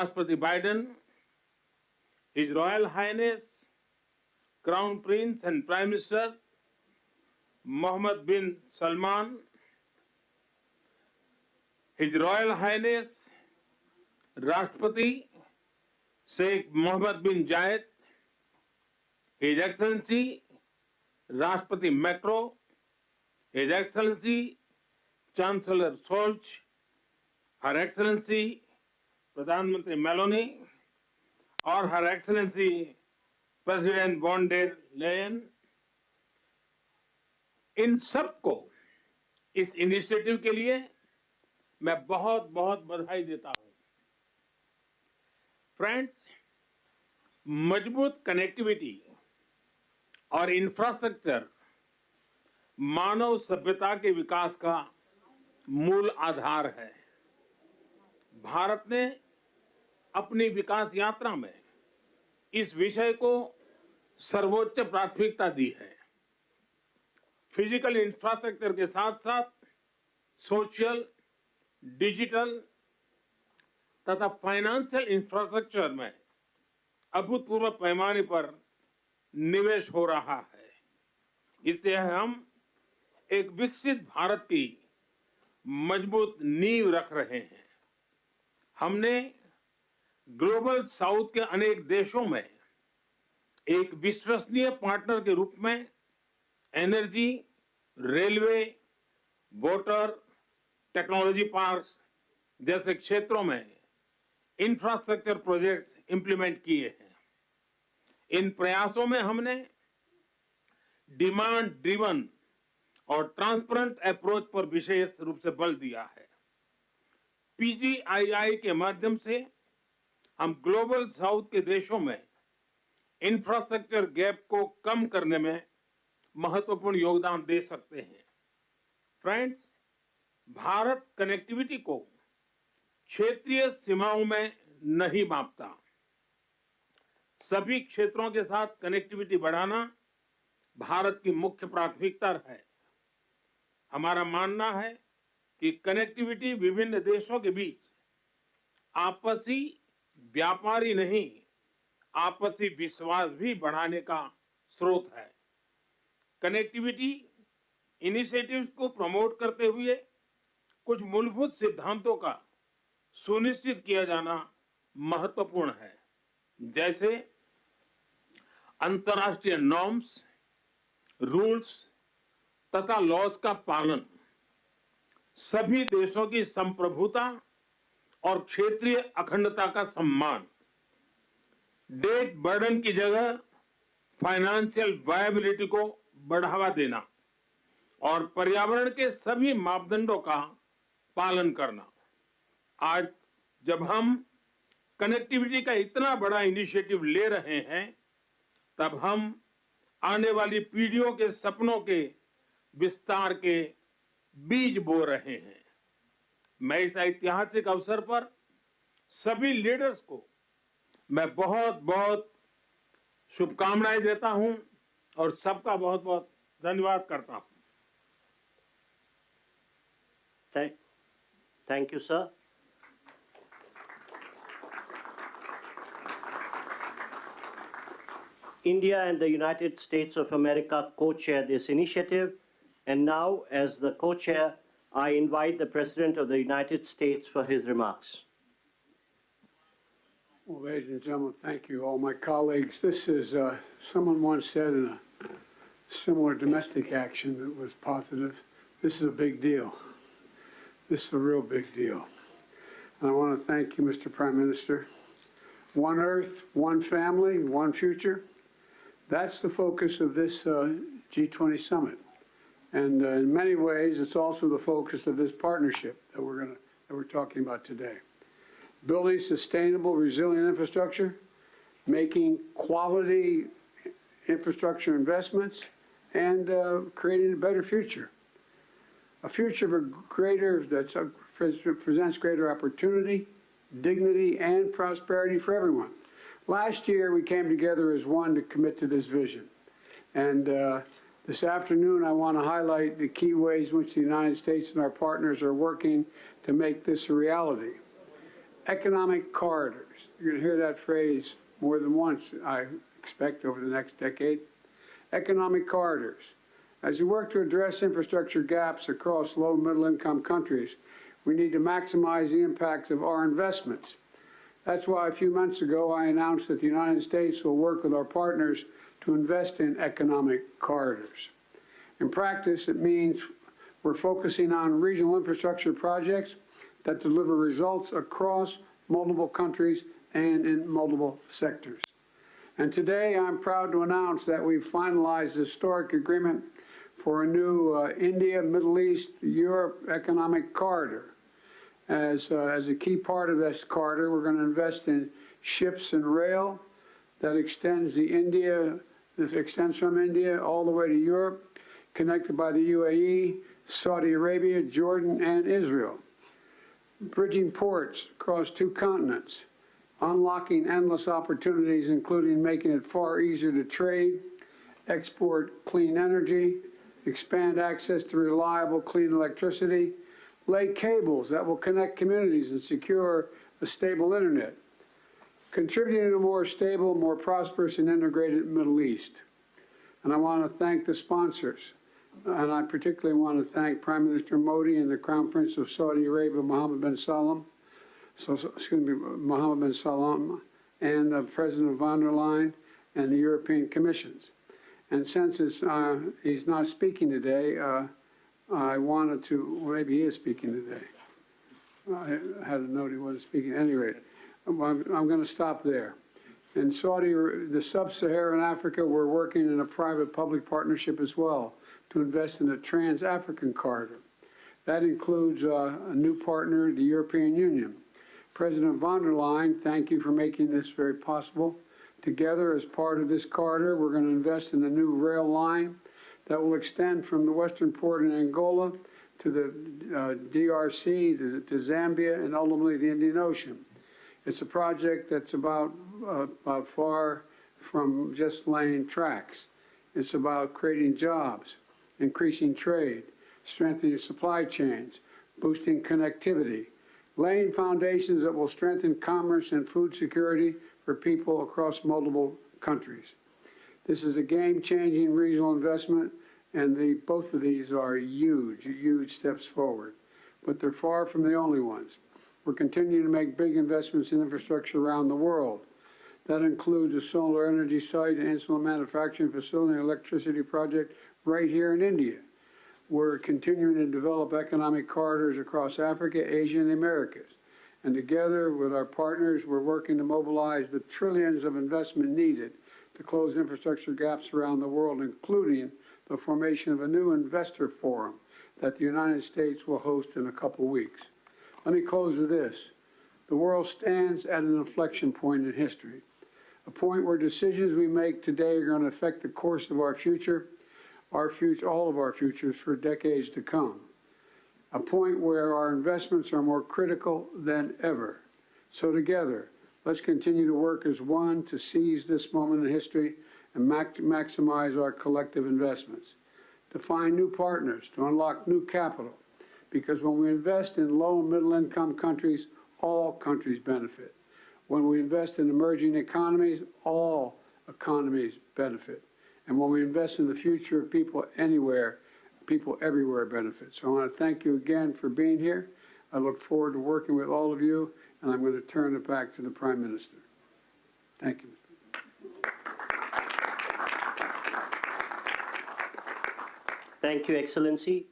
Raष्ट्रपति Biden, His Royal Highness Crown Prince and Prime Minister Mohammed bin Salman, His Royal Highness Rashtrapati Sheikh Mohammed bin Zayed, His Excellency Rashtrapati Macron, His Excellency Chancellor Scholz, Her Excellency प्रधानमंत्री Meloni और her excellency president von der Leyen, इन सबको इस initiative के लिए मैं बहुत बहुत बधाई देता हूं। फ्रेंड्स, मजबूत कनेक्टिविटी और इंफ्रास्ट्रक्चर मानव सभ्यता के विकास का मूल आधार है। भारत ने अपनी विकास यात्रा में इस विषय को सर्वोच्च प्राथमिकता दी है। फिजिकल इंफ्रास्ट्रक्चर के साथ साथ सोशल, डिजिटल तथा फाइनेंशियल इंफ्रास्ट्रक्चर में अभूतपूर्व पैमाने पर निवेश हो रहा है। इससे हम एक विकसित भारत की मजबूत नींव रख रहे हैं। हमने ग्लोबल साउथ के अनेक देशों में एक विश्वसनीय पार्टनर के रूप में energy, railway, water, technology parks जैसे क्षेत्रों में इंफ्रास्ट्रक्चर प्रोजेक्ट्स इंप्लीमेंट किए हैं। इन प्रयासों में हमने डिमांड ड्रिवन और ट्रांसपेरेंट अप्रोच पर विशेष रूप से बल दिया है। पीजीआईआई के माध्यम से हम ग्लोबल साउथ के देशों में इंफ्रास्ट्रक्चर गैप को कम करने में महत्वपूर्ण योगदान दे सकते हैं। फ्रेंड्स, भारत कनेक्टिविटी को क्षेत्रीय सीमाओं में नहीं मापता। सभी क्षेत्रों के साथ कनेक्टिविटी बढ़ाना भारत की मुख्य प्राथमिकता है। हमारा मानना है कि कनेक्टिविटी विभिन्न देशों के बीच आपसी व्यापार ही नहीं, आपसी विश्वास भी बढ़ाने का स्रोत है। कनेक्टिविटी इनिशिएटिव्स को प्रमोट करते हुए कुछ मूलभूत सिद्धांतों का सुनिश्चित किया जाना महत्वपूर्ण है, जैसे अंतर्राष्ट्रीय नॉर्म्स, रूल्स तथा लॉज का पालन, सभी देशों की संप्रभुता और क्षेत्रीय अखंडता का सम्मान, डेट बर्डन की जगह फाइनेंशियल वायबिलिटी को बढ़ावा देना और पर्यावरण के सभी मापदंडों का पालन करना। आज जब हम कनेक्टिविटी का इतना बड़ा इनिशिएटिव ले रहे हैं, तब हम आने वाली पीढ़ियों के सपनों के विस्तार के बीज बो रहे हैं। मैं इस ऐतिहासिक अवसर पर सभी लीडर्स को मैं बहुत बहुत शुभकामनाएं देता हूं और सबका बहुत बहुत धन्यवाद करता हूं। Thank you, sir. India and the United States of America co-chair this initiative. And now, as the co-chair, I invite the President of the United States for his remarks. Well, ladies and gentlemen, thank you, all my colleagues. This is, someone once said in a similar domestic action that was positive, this is a big deal. This is a real big deal. And I want to thank you, Mr. Prime Minister. One Earth, one family, one future. That's the focus of this G20 summit. And in many ways, it's also the focus of this partnership that we're talking about today. Building sustainable, resilient infrastructure, making quality infrastructure investments, and creating a better future. A future that presents greater opportunity, dignity, and prosperity for everyone. Last year, we came together as one to commit to this vision. And this afternoon, I want to highlight the key ways in which the United States and our partners are working to make this a reality. economic corridors. You're going to hear that phrase more than once, I expect, over the next decade. Economic corridors. As we work to address infrastructure gaps across low and middle income countries, we need to maximize the impacts of our investments. That's why a few months ago I announced that the United States will work with our partners to invest in economic corridors. In practice, it means we're focusing on regional infrastructure projects that deliver results across multiple countries and in multiple sectors. And today I'm proud to announce that we've finalized a historic agreement for a new India, Middle East, Europe economic corridor. As a key part of this corridor, we're going to invest in ships and rail that extends from India all the way to Europe, connected by the UAE, Saudi Arabia, Jordan, and Israel. Bridging ports across 2 continents, unlocking endless opportunities, including making it far easier to trade, export clean energy, expand access to reliable, clean electricity, lay cables that will connect communities and secure a stable internet, contributing to a more stable, more prosperous, and integrated Middle East. And I want to thank the sponsors. And I particularly want to thank Prime Minister Modi and the Crown Prince of Saudi Arabia, Mohammed bin Salman, and President von der Leyen and the European Commissions. And since he's not speaking today, I wanted to, well, maybe he is speaking today. I had a note he wasn't speaking. At any rate, I'm going to stop there. In the sub-Saharan Africa, we're working in a private-public partnership as well to invest in a trans-African corridor. That includes a new partner, the European Union. President von der Leyen, thank you for making this very possible. Together, as part of this corridor, we're going to invest in a new rail line that will extend from the western port in Angola to the DRC, to Zambia, and ultimately the Indian Ocean. It's a project that's about far from just laying tracks. It's about creating jobs, increasing trade, strengthening supply chains, boosting connectivity, laying foundations that will strengthen commerce and food security for people across multiple countries. This is a game-changing regional investment, and both of these are huge, huge steps forward. But they're far from the only ones. We're continuing to make big investments in infrastructure around the world. That includes a solar energy site, an insulin manufacturing facility, and electricity project right here in India. We're continuing to develop economic corridors across Africa, Asia, and the Americas. And together with our partners, we're working to mobilize the trillions of investment needed to close infrastructure gaps around the world, including the formation of a new investor forum that the United States will host in a couple weeks. Let me close with this. The world stands at an inflection point in history, a point where decisions we make today are going to affect the course of our future, all of our futures for decades to come. A point where our investments are more critical than ever. So together, let's continue to work as one to seize this moment in history and maximize our collective investments, to find new partners, to unlock new capital, because when we invest in low and middle income countries, all countries benefit. When we invest in emerging economies, all economies benefit. And when we invest in the future of people anywhere, people everywhere benefit. So I want to thank you again for being here. I look forward to working with all of you, and I'm going to turn it back to the Prime Minister. Thank you. Thank you, Excellency.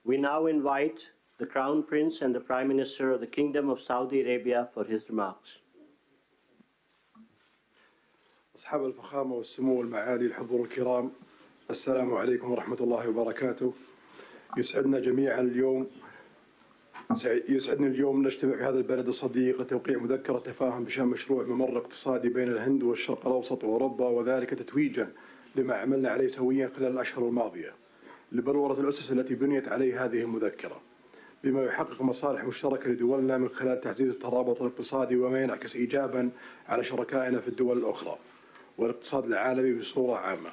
We now invite the Crown Prince and the Prime Minister of the Kingdom of Saudi Arabia for his remarks. أصحاب الفخامة والسمو والمعالي الحضور الكرام، السلام عليكم ورحمة الله وبركاته. يسعدني اليوم نجتمع في هذا البلد الصديق لتوقيع مذكرة تفاهم بشأن مشروع ممر اقتصادي بين الهند والشرق الأوسط وأوروبا، وذلك تتويجا لما عملنا عليه سويا خلال الأشهر الماضية لبلورة الأسس التي بنيت عليه هذه المذكرة، بما يحقق مصالح مشتركة لدولنا من خلال تعزيز الترابط الاقتصادي وما ينعكس إيجابا على شركائنا في الدول الأخرى والاقتصاد العالمي بصورة عامة.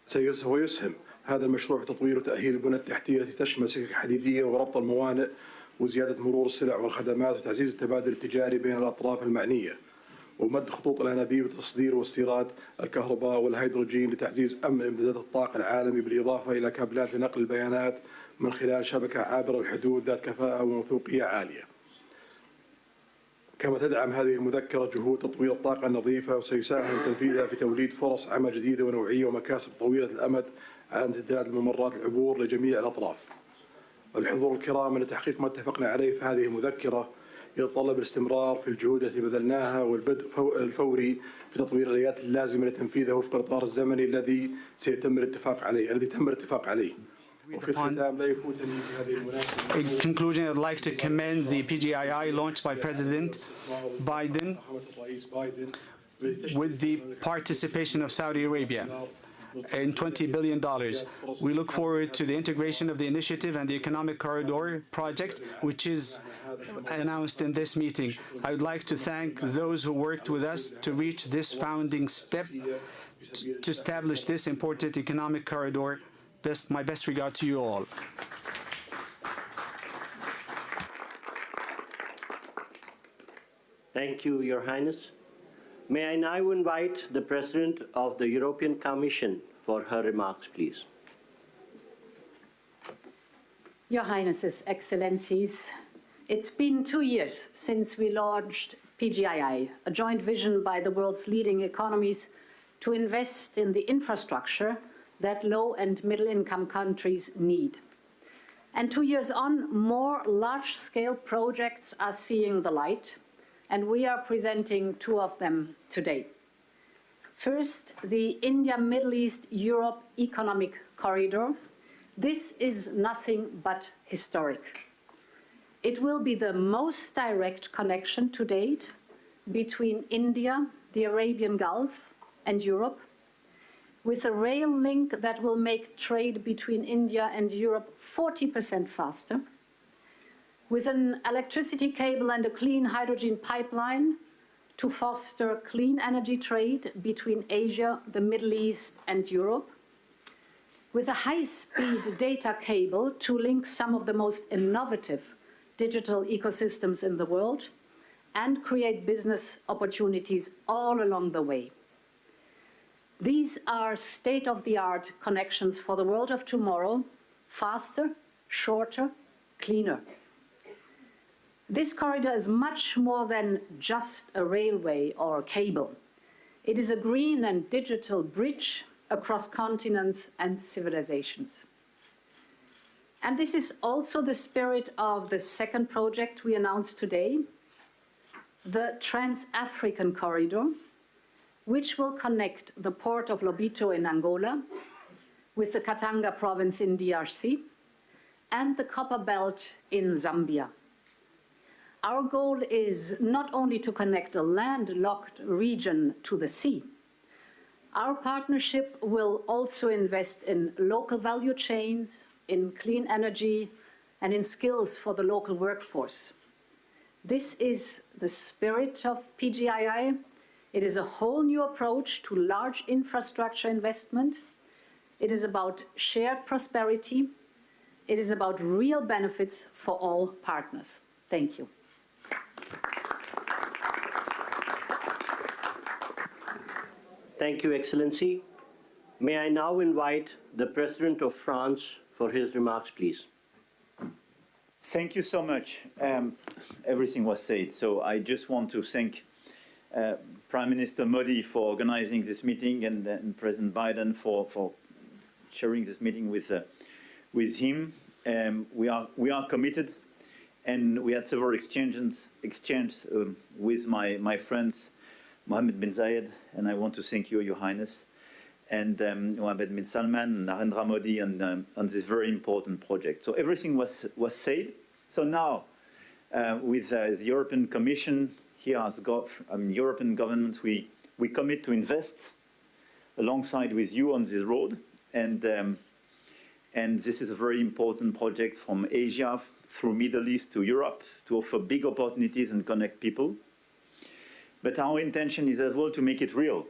سيسهم هذا المشروع في تطوير وتأهيل البنى التحتية التي تشمل سكك حديدية وربط الموانئ وزيادة مرور السلع والخدمات وتعزيز التبادل التجاري بين الأطراف المعنية ومد خطوط الأنابيب لتصدير واستيراد الكهرباء والهيدروجين لتعزيز أمن إمدادات الطاقة العالمي بالإضافة إلى كابلات لنقل البيانات من خلال شبكة عابرة الحدود ذات كفاءة وموثوقية عالية. كما تدعم هذه المذكرة جهود تطوير الطاقة النظيفة وسيساهم تنفيذها في توليد فرص عمل جديدة ونوعية ومكاسب طويلة الأمد على امتداد الممرات العبور لجميع الأطراف. الحضور الكرام، أن تحقيق ما اتفقنا عليه في هذه المذكرة يتطلب الاستمرار في الجهود التي بذلناها والبدء الفوري في تطوير الآليات اللازمة لتنفيذه وفق الإطار الزمني الذي تم الاتفاق عليه. In conclusion, I'd like to commend the PGII launched by President Biden with the participation of Saudi Arabia in $20 billion. We look forward to the integration of the initiative and the Economic Corridor project, which is announced in this meeting. I would like to thank those who worked with us to reach this founding step to establish this important economic corridor. My best regard to you all. Thank you, Your Highness. May I now invite the President of the European Commission for her remarks, please. Your Highnesses, Excellencies, it's been 2 years since we launched PGII, a joint vision by the world's leading economies to invest in the infrastructure that low and middle income countries need. And 2 years on, more large-scale projects are seeing the light, and we are presenting 2 of them today. First, the India-Middle East-Europe Economic Corridor. This is nothing but historic. It will be the most direct connection to date between India, the Arabian Gulf, and Europe, with a rail link that will make trade between India and Europe 40% faster, with an electricity cable and a clean hydrogen pipeline to foster clean energy trade between Asia, the Middle East, and Europe, with a high-speed data cable to link some of the most innovative digital ecosystems in the world and create business opportunities all along the way. These are state-of-the-art connections for the world of tomorrow, faster, shorter, cleaner. This corridor is much more than just a railway or a cable. It is a green and digital bridge across continents and civilizations. And this is also the spirit of the second project we announced today, the Trans-African Corridor, which will connect the port of Lobito in Angola with the Katanga province in DRC and the Copper Belt in Zambia. Our goal is not only to connect a landlocked region to the sea. Our partnership will also invest in local value chains, in clean energy, and in skills for the local workforce. This is the spirit of PGII. It is a whole new approach to large infrastructure investment. It is about shared prosperity. It is about real benefits for all partners. Thank you. Thank you, Excellency. May I now invite the President of France for his remarks, please. Thank you so much. Everything was said, so I just want to thank Prime Minister Modi for organizing this meeting and President Biden for sharing this meeting with him. We are committed, and we had several exchanges with my friends Mohammed bin Zayed, and I want to thank you, Your Highness, and Mohammed bin Salman and Narendra Modi on this very important project. So everything was said. So now, with the European Commission, here as European governments, we commit to invest alongside with you on this road, and this is a very important project from Asia through Middle East to Europe to offer big opportunities and connect people. But our intention is as well to make it real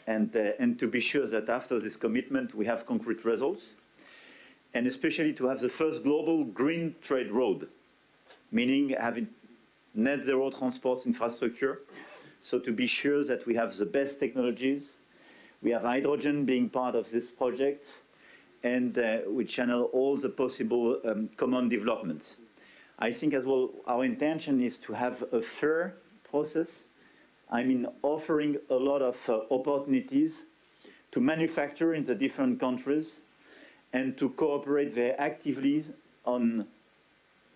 and to be sure that after this commitment we have concrete results, and especially to have the first global green trade road meaning having net zero transport infrastructure. So to be sure that we have the best technologies, we have hydrogen being part of this project, and we channel all the possible common developments. I think as well our intention is to have a fair process. I mean, offering a lot of opportunities to manufacture in the different countries and to cooperate very actively on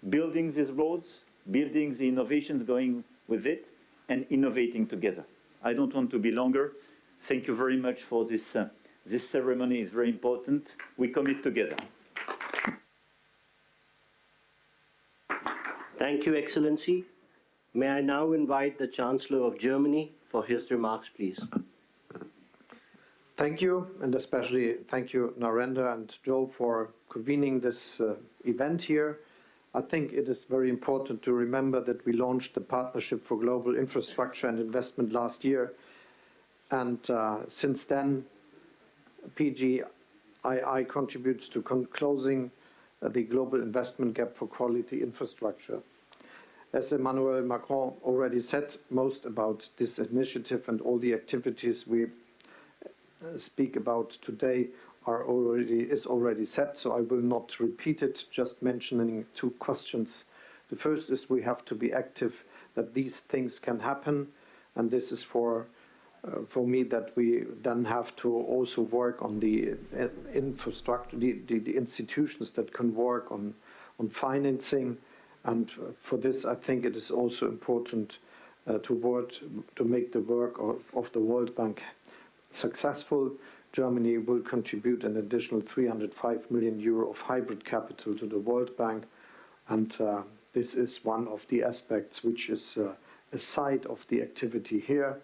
building these roads, building the innovations going with it, and innovating together. I don't want to be longer. Thank you very much for this. This ceremony is very important. We commit together. Thank you, Excellency. May I now invite the Chancellor of Germany for his remarks, please. Thank you, and especially thank you, Narendra and Joe, for convening this event here. I think it is very important to remember that we launched the Partnership for Global Infrastructure and Investment last year, and since then, PGII contributes to closing the global investment gap for quality infrastructure. As Emmanuel Macron already said, most about this initiative and all the activities we speak about today is already set, so I will not repeat it, just mentioning two questions. The first is we have to be active that these things can happen, and this is for me that we then have to also work on the infrastructure, the institutions that can work on financing, and for this I think it is also important to make the work of the World Bank successful. Germany will contribute an additional 305 million euro of hybrid capital to the World Bank, and this is one of the aspects which is a side of the activity here.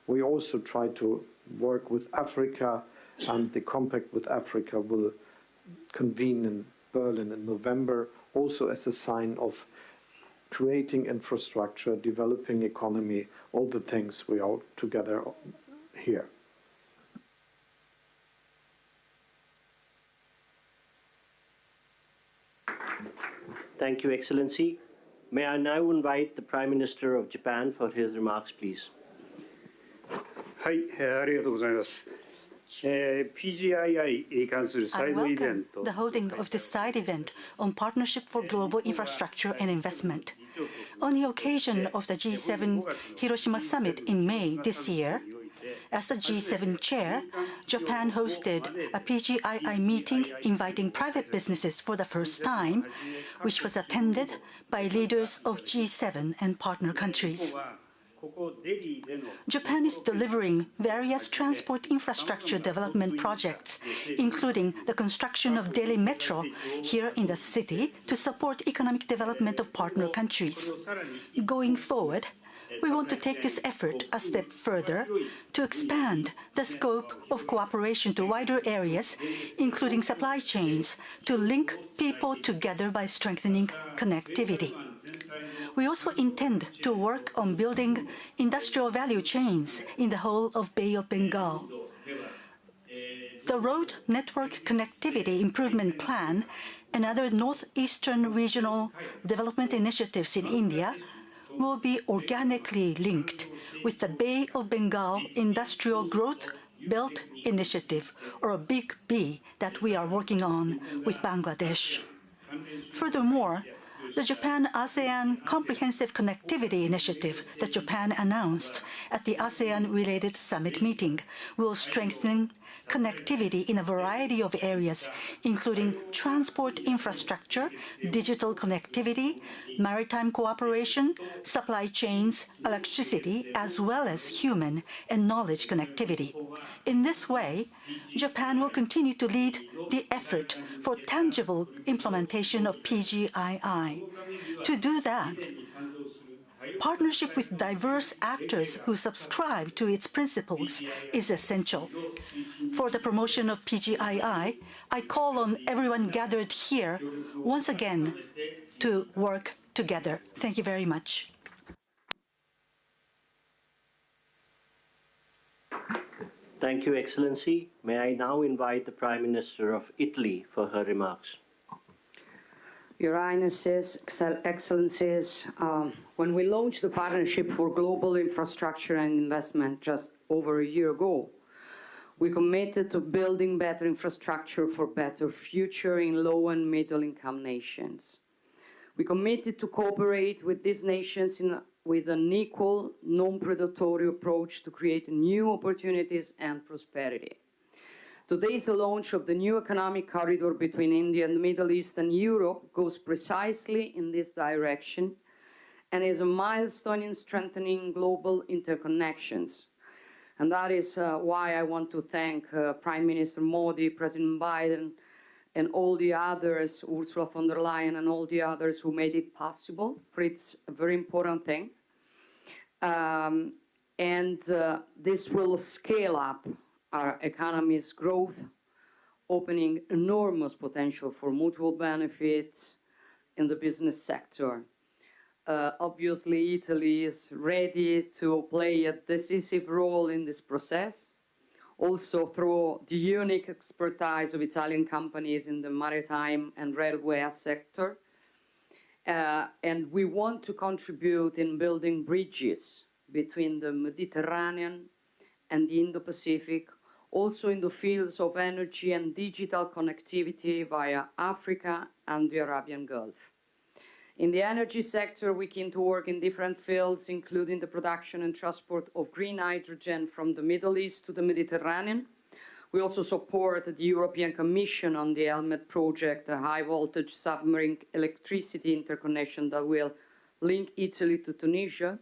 We also try to work with Africa, and the Compact with Africa will convene in Berlin in November, also as a sign of creating infrastructure, developing economy, all the things we are together here. Thank you, Excellency. May I now invite the Prime Minister of Japan for his remarks, please. はい、ありがとうございます。PGII に関するサイドイベント。 The holding of this side event on Partnership for Global Infrastructure and Investment. On the occasion of the G7 Hiroshima Summit in May this year, as the G7 chair, Japan hosted a PGII meeting inviting private businesses for the first time, which was attended by leaders of G7 and partner countries. Japan is delivering various transport infrastructure development projects, including the construction of Delhi Metro here in the city to support economic development of partner countries. Going forward, we want to take this effort a step further to expand the scope of cooperation to wider areas, including supply chains, to link people together by strengthening connectivity. We also intend to work on building industrial value chains in the whole of Bay of Bengal. The Road Network Connectivity Improvement Plan and other northeastern regional development initiatives in India will be organically linked with the Bay of Bengal Industrial Growth Belt Initiative, or a Big B, that we are working on with Bangladesh. Furthermore, the Japan-ASEAN Comprehensive Connectivity Initiative that Japan announced at the ASEAN-related summit meeting will strengthen connectivity in a variety of areas, including transport infrastructure, digital connectivity, maritime cooperation, supply chains, electricity, as well as human and knowledge connectivity. In this way, Japan will continue to lead the effort for tangible implementation of PGII. To do that, partnership with diverse actors who subscribe to its principles is essential. For the promotion of PGII, I call on everyone gathered here once again to work together. Thank you very much. Thank you, Excellency. May I now invite the Prime Minister of Italy for her remarks. Your Highnesses, Excellencies, when we launched the Partnership for Global Infrastructure and Investment just over a year ago, we committed to building better infrastructure for better future in low and middle income nations. We committed to cooperate with these nations with an equal, non-predatory approach to create new opportunities and prosperity. Today's launch of the new economic corridor between India and the Middle East and Europe goes precisely in this direction and is a milestone in strengthening global interconnections. And that is why I want to thank Prime Minister Modi, President Biden, and all the others, Ursula von der Leyen and all the others who made it possible, for it's a very important thing. This will scale up our economy's growth, opening enormous potential for mutual benefits in the business sector. Obviously, Italy is ready to play a decisive role in this process, also through the unique expertise of Italian companies in the maritime and railway sector. And we want to contribute in building bridges between the Mediterranean and the Indo-Pacific, also in the fields of energy and digital connectivity via Africa and the Arabian Gulf. In the energy sector, we keen to work in different fields, including the production and transport of green hydrogen from the Middle East to the Mediterranean. We also support the European Commission on the Helmet project, a high-voltage submarine electricity interconnection that will link Italy to Tunisia.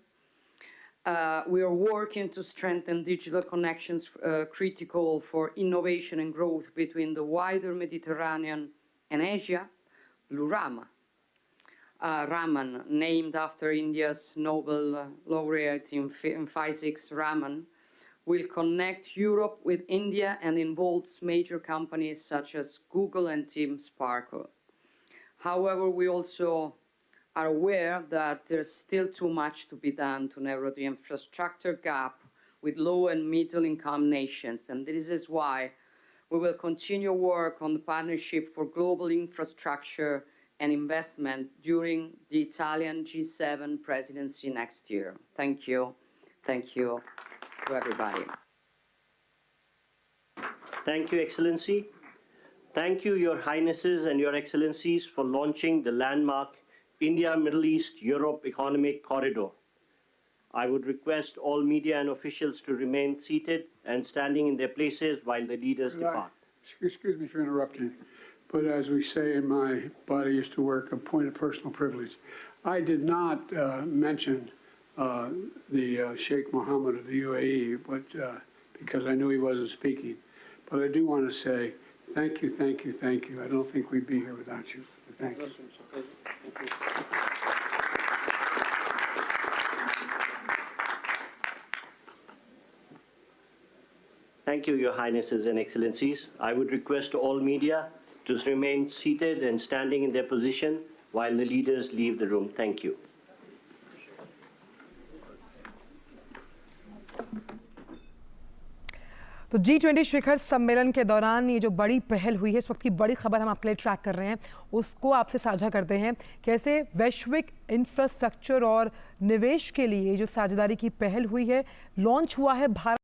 We are working to strengthen digital connections critical for innovation and growth between the wider Mediterranean and Asia. Blue Raman, named after India's Nobel laureate in physics, Raman, will connect Europe with India and involves major companies such as Google and Team Sparkle. However, we also are aware that there's still too much to be done to narrow the infrastructure gap with low and middle income nations. And this is why we will continue work on the Partnership for Global Infrastructure and Investment during the Italian G7 presidency next year. Thank you. Thank you to everybody. Thank you, Excellency. Thank you, Your Highnesses and Your Excellencies, for launching the landmark India, Middle East, Europe Economic Corridor. I would request all media and officials to remain seated and standing in their places while the leaders depart. Excuse me for interrupting, but as we say in my body used to work, a point of personal privilege. I did not mention the Sheikh Mohammed of the UAE, but because I knew he wasn't speaking. But I do want to say thank you, thank you, thank you. I don't think we'd be here without you. Thank you. Thank you, Your Highnesses and Excellencies. I would request all media to remain seated and standing in their position while the leaders leave the room. Thank you. तो G20 शिखर सम्मेलन के दौरान ये जो बड़ी पहल हुई है, इस वक्त की बड़ी खबर हम आपके लिए ट्रैक कर रहे हैं, उसको आपसे साझा करते हैं। कैसे वैश्विक इंफ्रास्ट्रक्चर और निवेश के लिए जो साझेदारी की पहल हुई है, लॉन्च हुआ है भारत